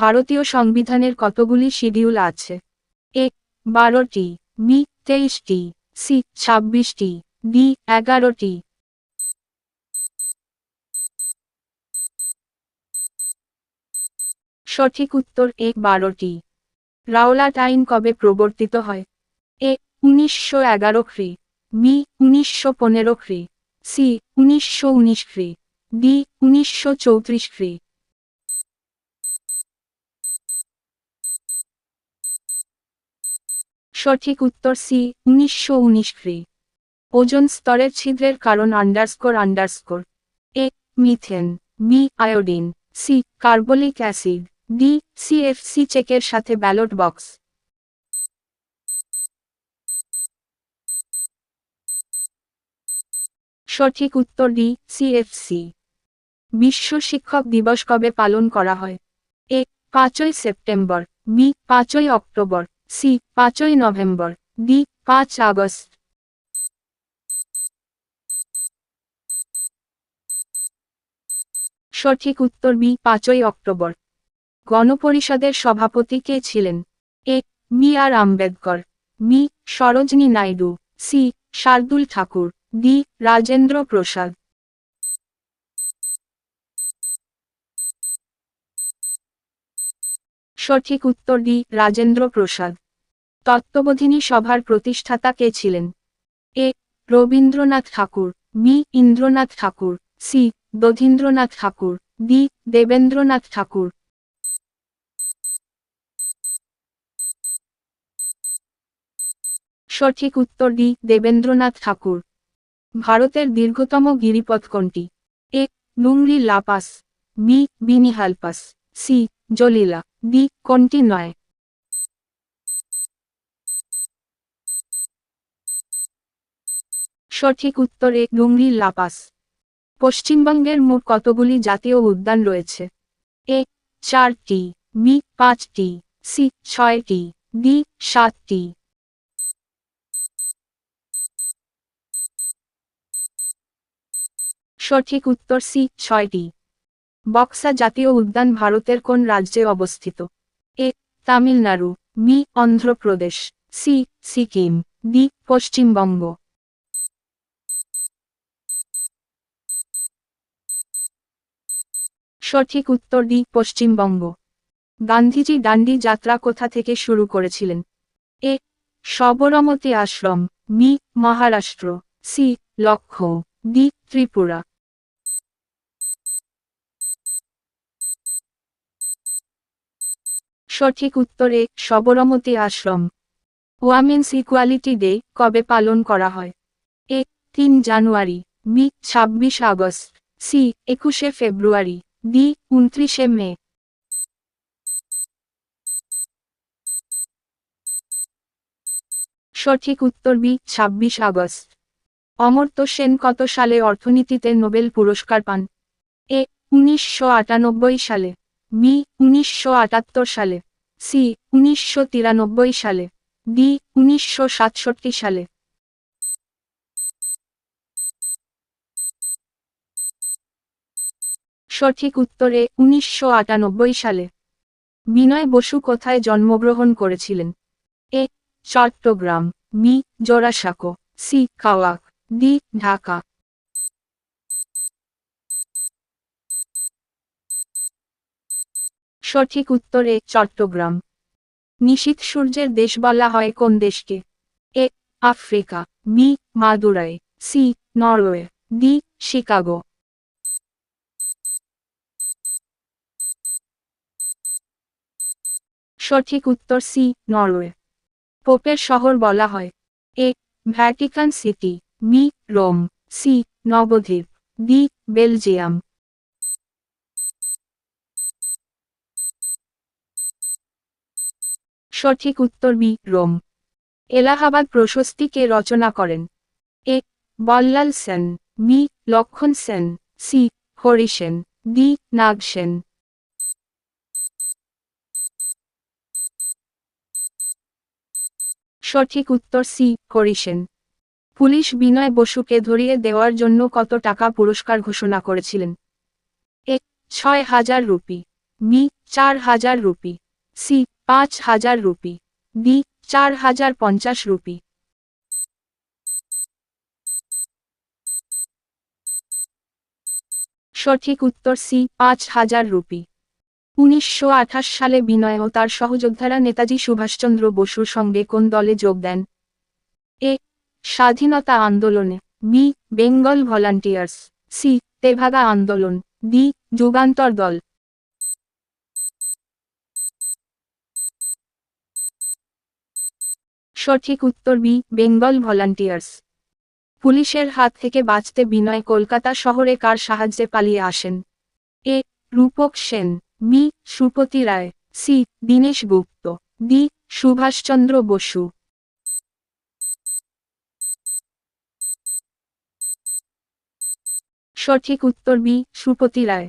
ভারতীয় সংবিধানের কতগুলি শিডিউল আছে? এ 12টি, বি 23টি, সি 26টি, ডি 11টি। সঠিক উত্তর এ 12টি। রাওলাট আইন কবে প্রবর্তিত হয়? এ 1911 খ্রি, বি 1915 খ্রি, সি 1919 খ্রি, ডি 1934 খ্রি। সঠিক উত্তর সি 1919 খ্রি। ওজোন স্তরের ছিদ্রের কারণ __। A methane, B iodine, C carbolic acid, D CFC. চেকের সাথে ব্যালট বক্স। সঠিক উত্তর ডি সিএফসি। বিশ্ব শিক্ষক দিবস কবে পালন করা হয়? এ 5ই সেপ্টেম্বর, বি 5ই অক্টোবর, সি 5ই নভেম্বর, ডি 5 আগস্ট। সঠিক উত্তর বি 5ই অক্টোবর। গণপরিষদের সভাপতি কে ছিলেন? A B R Ambedkar, B Sarojini Naidu, C Shardul Thakur, D Rajendra Prasad. সঠিক উত্তর ডি রাজেন্দ্র প্রসাদ। তত্ত্ববোধিনী সভার প্রতিষ্ঠাতা কে ছিলেন? এ রবীন্দ্রনাথ ঠাকুর, বি ইন্দ্রনাথ ঠাকুর, সি দধীন্দ্রনাথ ঠাকুর, ডি দেবেন্দ্রনাথ ঠাকুর। সঠিক উত্তর ডি দেবেন্দ্রনাথ ঠাকুর। ভারতের দীর্ঘতম গিরিপথ কোনটি? এ লুংরি লা pass, B Banihal pass, C জলিলা, ডি কোনটি নয়? সঠিক উত্তর এ লুংরি লা পাস। পশ্চিমবঙ্গের মোট কতগুলি জাতীয় উদ্যান রয়েছে? এ 4টি, বি 5টি, সি 6টি, ডি 7টি। সঠিক উত্তর সি 6টি। বক্সা জাতীয় উদ্যান ভারতের কোন রাজ্যে অবস্থিত? A Tamil Nadu, B Andhra Pradesh, C Sikkim, D Paschimbanga. সঠিক উত্তর ডি পশ্চিমবঙ্গ। গান্ধীজি ডান্ডি যাত্রা কোথা থেকে শুরু করেছিলেন? A Sabarmati Ashram, B Maharashtra, C Lucknow, D Tripura. সঠিক উত্তর A Sabarmati Ashram. Women's equality day কবে পালন করা হয়? A 3 January, B 26 August, C 21 February, D 29 May. সঠিক উত্তর বি 26 আগস্ট। অমর্ত্য সেন কত সালে অর্থনীতিতে নোবেল পুরস্কার পান? এ 1998 সালে, বি 1978 সালে, সি 1993 সালে, ডি 1967 সালে। সঠিক উত্তরে 1998 সালে। বিনয় বসু কোথায় জন্মগ্রহণ করেছিলেন? A Chittagong, B Jorasanko, C কাওয়াক, ডি ঢাকা। সঠিক উত্তরে চট্টগ্রাম। নিশীথ সূর্যের দেশ বলা হয় কোন দেশকে? A Africa, B Madurai, C Norway, D Chicago. সঠিক উত্তর সি নরওয়ে। পোপের শহর বলা হয়? A Vatican city, B Rome, C Nabadwip, D Belgium. সঠিক উত্তর বি রোম। এলাহাবাদ প্রশস্তি কে রচনা করেন? A Ballal Sen, B Lakshman Sen, C Hari Sen, D Nag Sen. সঠিক উত্তর সি হরি সেন। পুলিশ বিনয় বসুকে ধরিয়ে দেওয়ার জন্য কত টাকা পুরস্কার ঘোষণা করেছিলেন? A 6,000 rupee, B 4000 rupee, C 5000 rupee, D 4050 rupee. সঠিক উত্তর সি 5000 রুপি। 1928 সালে বিনয় ও তার সহযোদ্ধারা নেতাজি সুভাষচন্দ্র বসুর সঙ্গে কোন দলে যোগ দেন? এ স্বাধীনতা আন্দোলনে, B Bengal volunteers, C Tebhaga আন্দোলন, ডি যুগান্তর দল। সঠিক উত্তর বি বেঙ্গল ভলান্টিয়ার্স। পুলিশের হাত থেকে বাঁচতে বিনয় কলকাতা শহরে কার সাহায্যে পালিয়ে আসেন? এ রূপক সেন, বি সুপতি রায়, সি দীনেশ গুপ্ত, ডি সুভাষচন্দ্র বসু। সঠিক উত্তর বি সুপতি রায়।